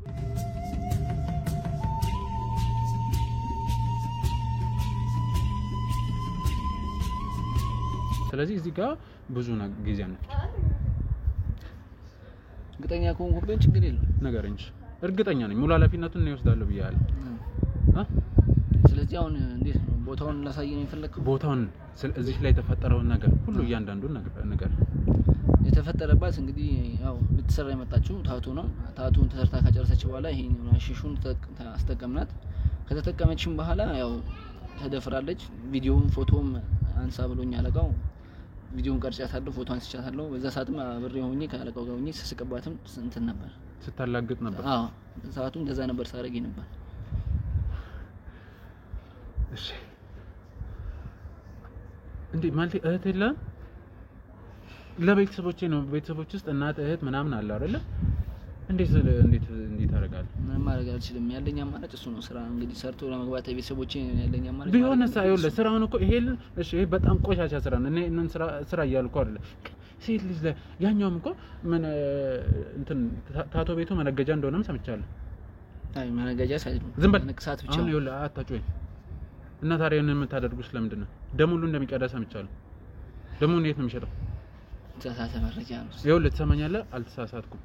ስለዚህ እዚህ ጋር ብዙ ጊዜ ነው። እርግጠኛ ከሆንኩበት ችግር የለም ነገር እንጂ እርግጠኛ ነኝ ሙሉ ኃላፊነቱን ነው ይወስዳለሁ ብያለሁ። ስለዚህ አሁን እንዴት ነው ቦታውን ላሳየኝ የፈለከው? ቦታውን እዚህ ላይ የተፈጠረውን ነገር ሁሉ እያንዳንዱን ነገር የተፈጠረባት እንግዲህ ያው ልትሰራ የመጣችው ታቱ ነው። ታቱን ተሰርታ ከጨረሰች በኋላ ይሄን ሽሹን አስጠቀምናት። ከተጠቀመችም በኋላ ያው ተደፍራለች። ቪዲዮም ፎቶም አንሳ ብሎኝ አለቃው ቪዲዮን ቀርጫታለሁ፣ ፎቶ አንስቻታለሁ። በዛ ሰዓትም አብሬ ሆኜ ካለቃው ጋር ሆኜ ስስቅባትም እንትን ነበር፣ ስታላግጥ ነበር። ሰዓቱን እንደዛ ነበር ሳረግ ነበር። እሺ እንዴ ማለት እህት የለም? ለቤተሰቦቼ ነው። ቤተሰቦች ውስጥ እናት እህት ምናምን አለ አይደለ? እንዴት አደርጋለሁ? ምንም ማድረግ አልችልም። ያለኝ አማራጭ እሱ ነው። ስራ እንግዲህ ሰርቶ ለመግባት ቤተሰቦቼ ያለኝ አማራጭ ቢሆን ሳይሆን ለስራውን እኮ ይሄ በጣም ቆሻሻ ስራ ነው። እኔ ስራ እያልኩ አይደለ። ሴት ልጅ ያኛውም እኮ ምን እንትን ታቶ ቤቱ መነገጃ እንደሆነም ሰምቻለሁ። አይ መነገጃ ሳይሆን ዝም በል ንቅሳት ብቻ ነው። ይኸውልህ አታጭወኝ እና ታዲያ የምታደርጉት ለምንድን ነው? ደም ሁሉ እንደሚቀዳ ሰምቻለሁ። ደሙን የት ነው የሚሸጠው? ተሳሳተ መረጃ ነው። ይኸውልህ ትሰማኛለህ? አልተሳሳትኩም።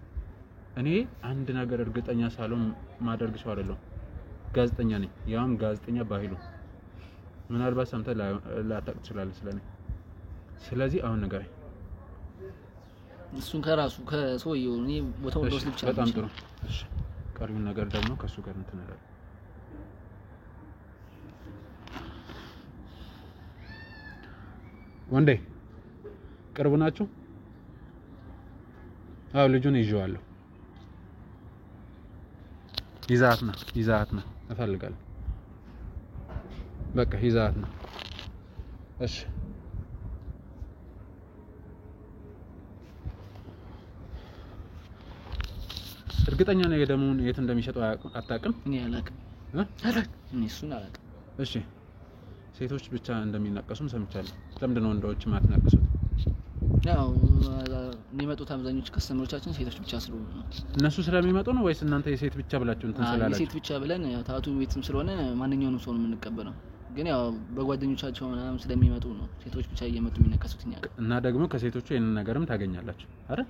እኔ አንድ ነገር እርግጠኛ ሳልሆን ማደርግ ሰው አይደለሁም። ጋዜጠኛ ነኝ። ያም ጋዜጠኛ ባይሉ ምናልባት ሰምተህ ላታውቅ ትችላለህ ስለኔ። ስለዚህ አሁን ንገረኝ። እሱን ከራሱ ከሰውየው እኔ ቦታውን ወስድ ብቻ። በጣም ጥሩ። እሺ ቀሪውን ነገር ደግሞ ከሱ ጋር እንትን አለ። ወንዴ ቅርቡ ናችሁ? አዎ ልጁን ይዤዋለሁ። ይዛት ነው እፈልጋለሁ። በቃ ይዛት ነው። እሺ እርግጠኛ ነኝ የደሙን የት እንደሚሸጠው አታውቅም? እኔ አላውቅም። እኔ እሱን አላውቅም። እሺ ሴቶች ብቻ እንደሚናቀሱም ሰምቻለሁ። ለምንድን ነው ወንዶች ማትናቀሱት? ያው የሚመጡት አብዛኞቹ ከስተመሮቻችን ሴቶች ብቻ ስለሆኑ ነው። እነሱ ስለሚመጡ ነው ወይስ እናንተ የሴት ብቻ ብላችሁ እንትን ስላላችሁ? የሴት ብቻ ብለን ያው ታቱ ቤትም ስለሆነ ማንኛውንም ሰው ነው የምንቀበለው። ግን ያው በጓደኞቻቸው ምናምን ስለሚመጡ ነው ሴቶች ብቻ እየመጡ የሚነቀሱት እኛ ጋር። እና ደግሞ ከሴቶቹ ይሄን ነገርም ታገኛላችሁ አይደል?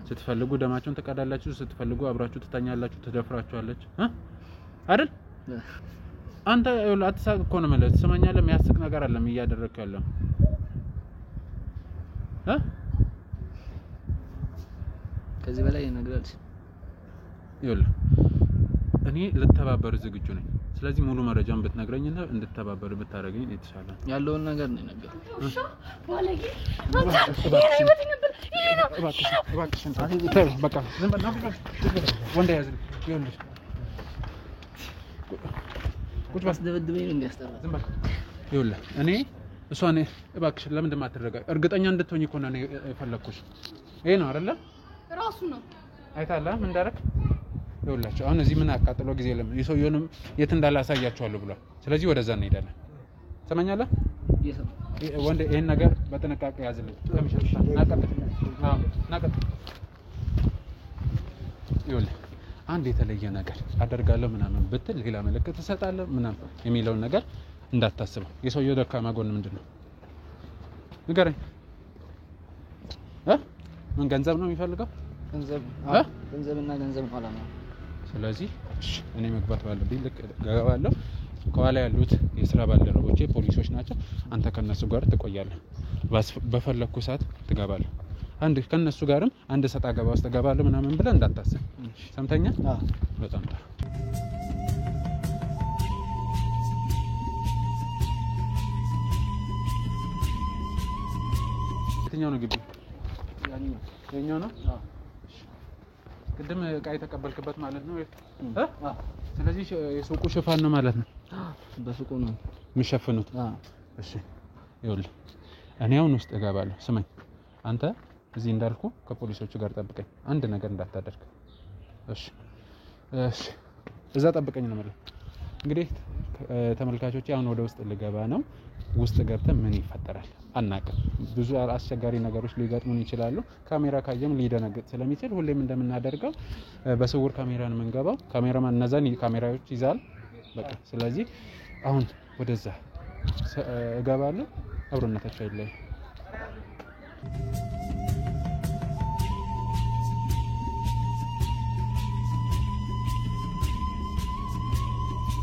ስትፈልጉ ደማቸውን ተቀዳላችሁ፣ ስትፈልጉ አብራችሁ ትተኛላችሁ፣ ትደፍራችኋለች አይደል? አንተ አትሳቅ እኮ ነው ማለት ትሰማኛለህ? የሚያስቅ ነገር አለም እያደረግክ ያለው ከዚህ በላይ ነግራልሽ። ይኸውልህ እኔ ልተባበር ዝግጁ ነኝ። ስለዚህ ሙሉ መረጃውን ብትነግረኝና እንድተባበር ብታረጋኝ የተሻለ ያለውን ነገር ነው የነገርኩህ። ባለጌ በቃ ዝም በል ወንድ ያዝ። ይኸውልህ ቁጭ ባስ ደብድበኝ ነው እንዲያስጠራ። ዝም በል ይኸውልህ እኔ እሷን እባክሽ ለምንድን ማትረጋ እርግጠኛ እንድትሆኝ እኮ ነው የፈለኩሽ። ይሄ ነው አይደለ? ራሱ ነው አይታላ ምን እንዳረክ ይኸውላችሁ። አሁን እዚህ ምን አቃጥሎ ጊዜ የለም። የሰውየውንም የት እንዳላሳያችኋለሁ ብሏል። ስለዚህ ወደዛ እንሄዳለን። ሰማኛለህ? ወንድ ይሄን ነገር በጥንቃቄ ያዝልኝ። ለምሽልሽ ናቀጥ ይኸውልህ አንድ የተለየ ነገር አደርጋለሁ ምናምን ብትል ሌላ ምልክት ትሰጣለህ ምናምን የሚለውን ነገር እንዳታስበው። የሰውየው ደካማ ጎን ምንድነው? ንገረኝ። ምን ገንዘብ ነው የሚፈልገው? ገንዘብና ገንዘብ ኋላ ነው። ስለዚህ እኔ መግባት ባለብኝ ልክ ገባለሁ። ከኋላ ያሉት የስራ ባልደረቦቼ ፖሊሶች ናቸው። አንተ ከነሱ ጋር ትቆያለህ። በፈለኩ ሰዓት ትገባለህ። አንድ ከነሱ ጋርም አንድ ሰጣ ገባ ውስጥ ትገባለህ ምናምን ብለህ እንዳታስብ። ሰምተኛ? በጣም ጥሩ። የትኛው ነው ግቢ? ያኛው ነው። ቅድም ዕቃ የተቀበልክበት ማለት ነው ስለዚህ የሱቁ ሽፋን ነው ማለት ነው በሱቁ ነው የሚሸፍኑት እሺ ይኸውልህ እኔ አሁን ውስጥ እገባለሁ ስማኝ አንተ እዚህ እንዳልኩ ከፖሊሶቹ ጋር ጠብቀኝ አንድ ነገር እንዳታደርግ እሺ እዛ ጠብቀኝ ነው ማለት እንግዲህ ተመልካቾቼ አሁን ወደ ውስጥ ልገባ ነው ውስጥ ገብተን ምን ይፈጠራል አናውቅም ብዙ አስቸጋሪ ነገሮች ሊገጥሙን ይችላሉ ካሜራ ካየም ሊደነግጥ ስለሚችል ሁሌም እንደምናደርገው በስውር ካሜራ ነው የምንገባው ካሜራማን እነዛን ካሜራዎች ይዛል በቃ ስለዚህ አሁን ወደዛ እገባለሁ አብሮነታቸው አይለይ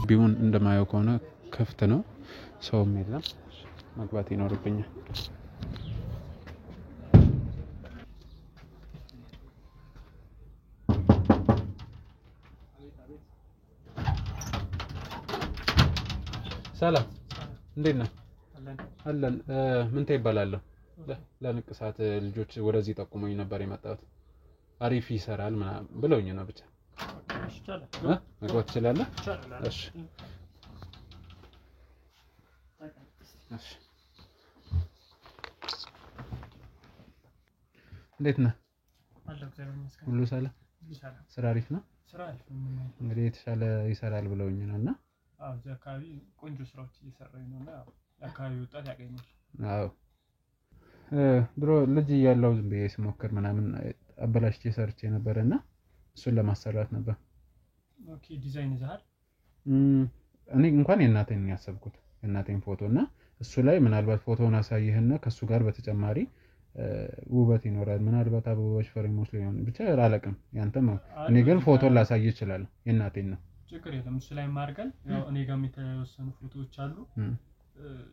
ቢሆን እንደማየው ከሆነ ክፍት ነው ሰውም የለም መግባት ይኖርብኛል ሰላም እንዴት ነህ አለን ምን ትይባላለህ ለንቅሳት ልጆች ወደዚህ ጠቁመኝ ነበር የመጣሁት አሪፍ ይሰራል ምናምን ብለውኝ ነው ብቻ መግባት ትችላለህ እሺ እሺ እንዴት ነህ ሁሉ ሰላም ስራ አሪፍ ነው እንግዲህ የተሻለ ይሰራል ብለውኝ ነውና እዚህ አካባቢ ቆንጆ ስራዎች እየሰራኝ ነውና አካባቢ ወጣት ያገኛል አዎ ድሮ ልጅ እያለሁ ዝም ብዬ ስሞክር ምናምን አበላሽቼ ሰርቼ ነበርና እሱን ለማሰራት ነበር ኦኬ ዲዛይን ይዘሃል እኔ እንኳን የእናቴን ያሰብኩት የእናቴን ፎቶና እሱ ላይ ምናልባት ፎቶውን አሳይህና ከሱ ጋር በተጨማሪ ውበት ይኖራል ምናልባት አበባዎች ፍሬሞች ሊሆን ብቻ አላውቅም ያንተም እኔ ግን ፎቶን ላሳይ ይችላል የእናቴን ነው ችግር የለም እሱ ላይ ማርገን ያው እኔ ጋር የተወሰኑ ፎቶዎች አሉ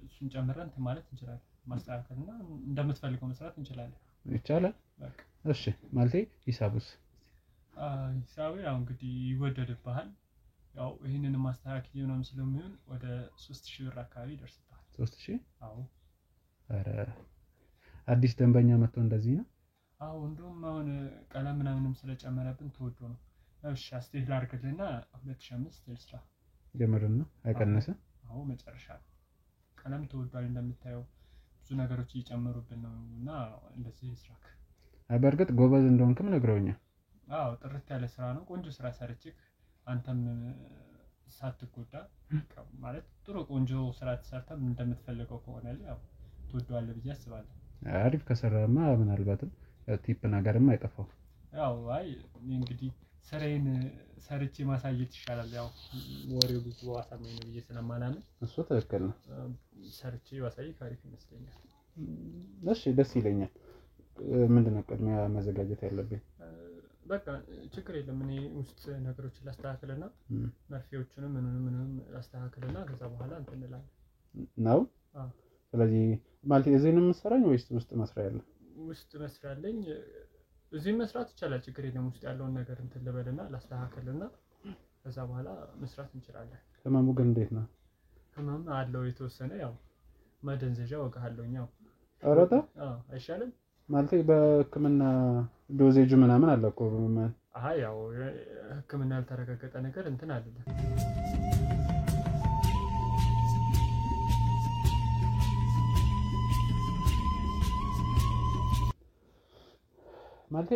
እሱን ጨምረን ማለት እንችላለን ማስተካከልና እንደምትፈልገው መስራት እንችላለን ይቻላል እሺ ማለቴ ሂሳቡስ ሂሳቡ ያው እንግዲህ ይወደድብሃል ያው ይሄንን ማስተካከል ነው ስለሚሆን ወደ 3000 ብር አካባቢ ይደርስብሃል 3000 አዎ አረ አዲስ ደንበኛ መጥቶ እንደዚህ ነው አዎ እንደውም አሁን ቀለም ምናምንም ስለጨመረብን ተወዶ ነው እሺ አስቴት ላርግልና 2005 ልስራ ጀመረና አይቀነሰ አዎ መጨረሻ ቀለም ተወዷል እንደምታየው ብዙ ነገሮች እየጨመሩብን ነውና እንደዚህ ይስራክ በርግጥ ጎበዝ እንደሆንክም ነግረውኛል አዎ ጥርት ያለ ስራ ነው ቆንጆ ስራ ሰርቼክ አንተም ሳትጎዳ ማለት ጥሩ ቆንጆ ስራ ተሰርተም እንደምትፈልገው ከሆነ ያው ትወደዋለህ ብዬ አስባለሁ አሪፍ ከሰራማ ምናልባትም ቲፕ ነገርም አይጠፋው ያው አይ እንግዲህ ስራዬን ሰርቼ ማሳየት ይሻላል ያው ወሬው ብዙ አሳማኝ ነው ብዬ ስለማላምን እሱ ትክክል ነው ሰርቼ ማሳይ ካሪፍ ይመስለኛል እሺ ደስ ይለኛል ምንድነው ቅድሚያ መዘጋጀት ያለብኝ በቃ ችግር የለም እኔ ውስጥ ነገሮችን ላስተካክልና መርፌዎቹንም ምንም ላስተካክልና ከዛ በኋላ እንትን እንላለን ነው ስለዚህ ማለት እዚህ ነው የምትሰራኝ ወይስ ውስጥ መስሪያ ያለ ውስጥ መስሪያ አለኝ እዚህ መስራት ይቻላል ችግር የለም ውስጥ ያለውን ነገር እንትን ልበልና ላስተካክልና ከዛ በኋላ መስራት እንችላለን ህመሙ ግን እንዴት ነው ህመም አለው የተወሰነ ያው ማደንዘዣ ወጋለሁኝ ያው አረታ አይሻልም ማለት በህክምና ዶዜጁ ምናምን አለ እኮ ያው ህክምና ያልተረጋገጠ ነገር እንትን አይደለም ማለት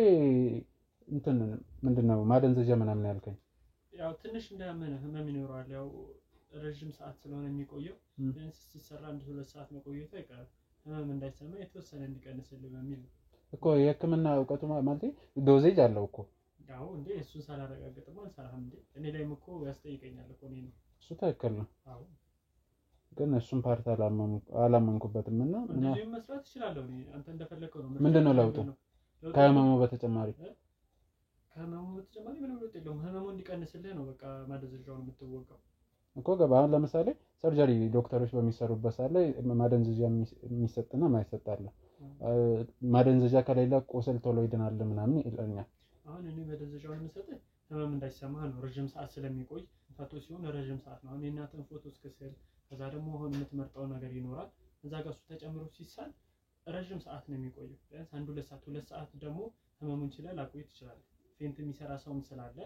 እንትን ምንድነው ማደንዘዣ ምናምን ያልከኝ ያው ትንሽ እንደምን ህመም ይኖራል ያው ረጅም ሰዓት ስለሆነ የሚቆየው ቢያንስ ሲሰራ 1-2 ሰዓት መቆየቱ አይቀርም ህመም እንዳይሰማ የተወሰነ እንዲቀንስልህ በሚል እኮ የህክምና ዕውቀቱ ማለት ዶዜጅ አለው እኮ ያው እንዴ እሱን ሳላረጋግጥማ አልሰራህም እንዴ እኔ ላይም እኮ ያስጠይቀኛል እኮ ነው እሱ ትክክል ነው አዎ ግን እሱን ፓርት አላመንኩበትም እና እንደዚህ መስራት ይችላል እኔ አንተ እንደፈለከው ነው ምንድነው ለውጡ ከህመሙ በተጨማሪ ምንም ለውጥ የለውም ህመሙ እንዲቀንስልህ ነው በቃ ማደንዘዣውን የምትወጋው እኮ ገባ ለምሳሌ ሰርጀሪ ዶክተሮች በሚሰሩበት ሰዓት ላይ ማደንዘዣ የሚሰጥና ማይሰጥ አለ ማደንዘዣ ከሌለ ቁስል ቶሎ ይድናል ምናምን ይለኛል አሁን እኔ ማደንዘዣውን የምሰጥህ ህመም እንዳይሰማህ ነው ረጅም ሰዓት ስለሚቆይ ፋቶ ሲሆን ረጅም ሰዓት ነው አሁን የእናትህን ፎቶ እስከስል ከዛ ደግሞ አሁን የምትመርጠው ነገር ይኖራል እዛ ጋር እሱ ተጨምሮ ሲሳል ረጅም ሰዓት ነው የሚቆየው ቢያንስ 1-2 ሰዓት ደግሞ ህመሙን ይችላል አቆይት ይችላል ፌንት የሚሰራ ሰውም ስላለ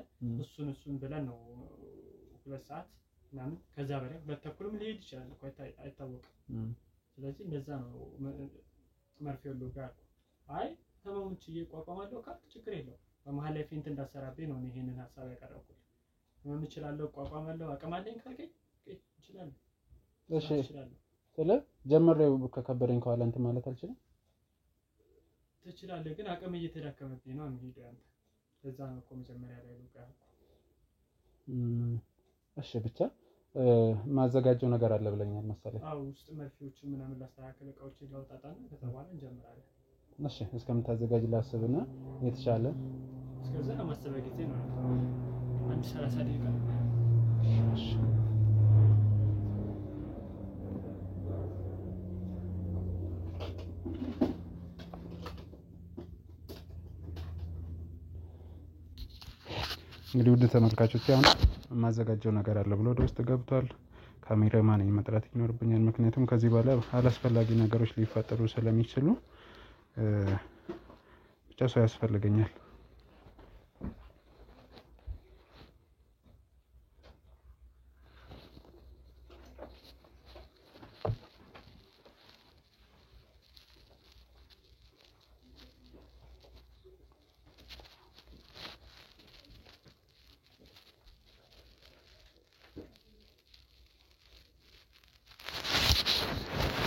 እሱን ብለን ነው 2 ሰዓት ምናምን ከዛ በላይ 2 ተኩልም ሊሄድ ይችላል እኮ አይታወቅም። ስለዚህ እንደዛ ነው መርፌው ጋር አይ ተማሙች እየቋቋማለሁ ካል ችግር የለው በመሃል ላይ ፌንት እንዳሰራብኝ ነው ይሄንን ሐሳብ ያቀረብኩት። ምን እችላለሁ ቋቋማለሁ አቅም አለኝ ካልከኝ እችላለሁ። እሺ ስለ ጀመረው ከከበረኝ ከኋላ እንትን ማለት አልችልም። ትችላለህ ግን አቅም እየተዳከመብኝ ነው የሚሄደው አንተ ለዛ ነው እኮ መጀመሪያ ላይ ልቀህ እሺ ብቻ ማዘጋጀው ነገር አለ ብለኛል መሰለኝ። አው ውስጥ መርፌዎች ምናምን ላስተካክል እቃዎችን ላውጣጣና ከዛ በኋላ እንጀምራለን። እሺ እስከምታዘጋጅ ላስብና የተሻለ እስከዛ ለማሰብ ጊዜ ነው አንድ 30 ደቂቃ እሺ እንግዲህ ውድ ተመልካቾች አሁን ማዘጋጀው ነገር አለ ብሎ ወደ ውስጥ ገብቷል። ካሜራማን መጥራት ይኖርብኛል ምክንያቱም ከዚህ በኋላ አላስፈላጊ ነገሮች ሊፈጠሩ ስለሚችሉ ብቻ ሰው ያስፈልገኛል።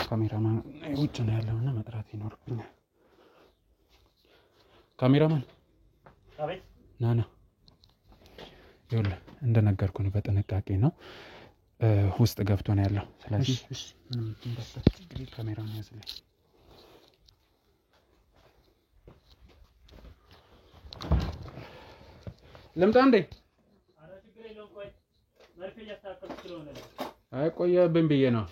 ካሜራማን ውጭ ነው ያለውና መጥራት ይኖርብኛል። ካሜራማን አቤት ናና ይኸውልህ እንደነገርኩህ በጥንቃቄ ነው ውስጥ ገብቶ ነው ያለው። ስለዚህ ምንም እንዳትቸግሪ ካሜራውን ያዝልኝ። ልምጣ እንዴ? አረ ችግር የለውም ቆይ መርፌ እያስተካከልኩ ስለሆነ ነው። አይ ቆየብኝ ብዬ ነው።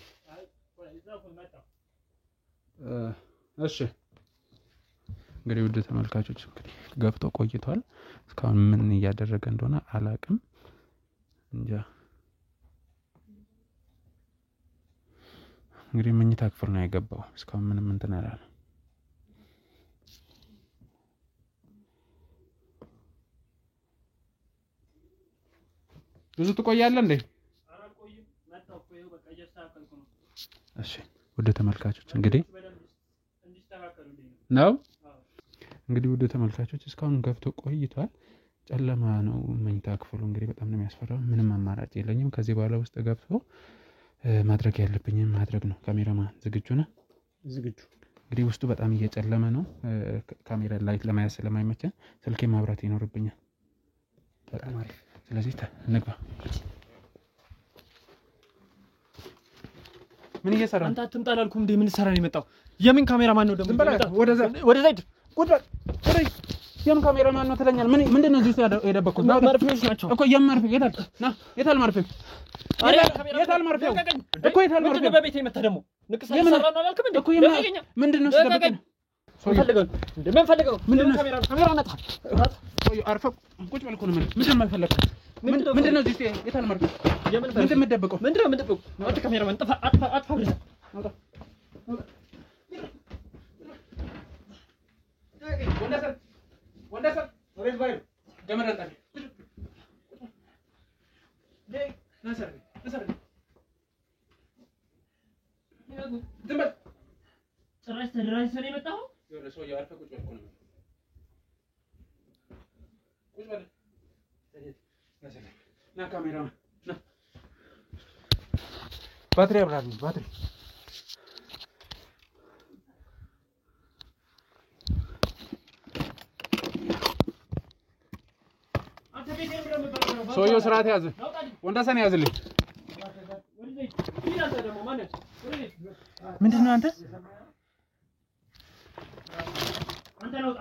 እሺ እንግዲህ ውድ ተመልካቾች እንግዲህ ገብቶ ቆይቷል። እስካሁን ምን እያደረገ እንደሆነ አላቅም እንጃ። እንግዲህ መኝታ ክፍል ነው የገባው። እስካሁን ምንም እንትን አላለም። ብዙ ትቆያለህ እንዴ? ኧረ ቆይም መጣሁ እኮ ይኸው በቃ እያስተካከልኩ ነው። እሺ ውድ ተመልካቾች እንግዲህ ነው እንግዲህ ውድ ተመልካቾች እስካሁን ገብቶ ቆይቷል። ጨለማ ነው መኝታ ክፍሉ እንግዲህ በጣም ነው የሚያስፈራው። ምንም አማራጭ የለኝም። ከዚህ በኋላ ውስጥ ገብቶ ማድረግ ያለብኝን ማድረግ ነው። ካሜራማን ዝግጁ ነህ? ዝግጁ። እንግዲህ ውስጡ በጣም እየጨለመ ነው። ካሜራ ላይት ለማያዝ ስለማይመቸን ስልኬ ማብራት ይኖርብኛል። በጣም አሪፍ። ስለዚህ እንግባ። ምን እየሰራ አንተ አትምጣ አላልኩም እንዴ? ምን ሰራ ነው የመጣው? የምን ካሜራማን ነው ደግሞ? ወደዛ ሂድ። ቁጭ በል። የምን ካሜራማን ነው ትለኛል? ምንድነው እዚህ የደበኩት? መርፌዎች ናቸው እኮ የመርፌ የታል መርፌው? የታል መርፌው? እኮ የታል መርፌው? በቤቴ መጣ ደግሞ ንቅሳት ሰራ ነው አላልኩም እንዴ? እኮ ምንድነው ስለደበቀኝ? ምን ፈልገው? ምንድነው ካሜራ ነጣ? አርፈ ቁጭ በል እኮ ነው። ምንድነው የማይፈልገው? ምንድነው እዚህ የታል መርፌው? ምንድነው የምትደብቀው? ምንድነው የምትደብቀው? አንተ ካሜራማን አጥፋ ብለህ አውጣ። ወንደሰን ወሬት ባይ ገመረጣ ነሰር ድምበል ጭራሽ ተደራጅ ሰው የመጣው ይወለ ሰው ያርፈ ቁጭ በል እኮ ነው። ቁጭ በል ነሰር ና ካሜራማን ና ባትሪ አብራልኝ ባትሪ ሰውየው ስርዓት ያዝ። ወንደሰን ያዝልኝ። ምንድነው አንተ? አንተ ነው